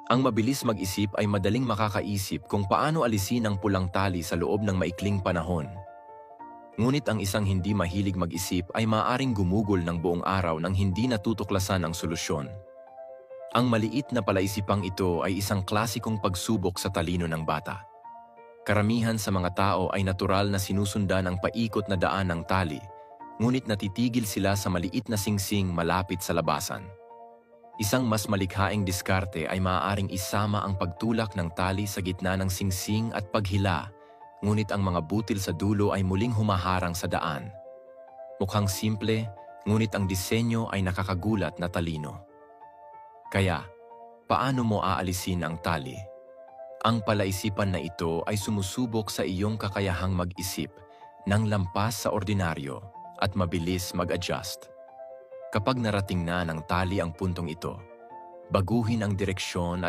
Ang mabilis mag-isip ay madaling makakaisip kung paano alisin ang pulang tali sa loob ng maikling panahon. Ngunit ang isang hindi mahilig mag-isip ay maaaring gumugol ng buong araw nang hindi natutuklasan ang solusyon. Ang maliit na palaisipang ito ay isang klasikong pagsubok sa talino ng bata. Karamihan sa mga tao ay natural na sinusundan ang paikot na daan ng tali, ngunit natitigil sila sa maliit na singsing malapit sa labasan. Isang mas malikhaing diskarte ay maaaring isama ang pagtulak ng tali sa gitna ng singsing at paghila, ngunit ang mga butil sa dulo ay muling humaharang sa daan. Mukhang simple, ngunit ang disenyo ay nakakagulat na talino. Kaya, paano mo aalisin ang tali? Ang palaisipan na ito ay sumusubok sa iyong kakayahang mag-isip ng lampas sa ordinaryo at mabilis mag-adjust. Kapag narating na ng tali ang puntong ito, baguhin ang direksyon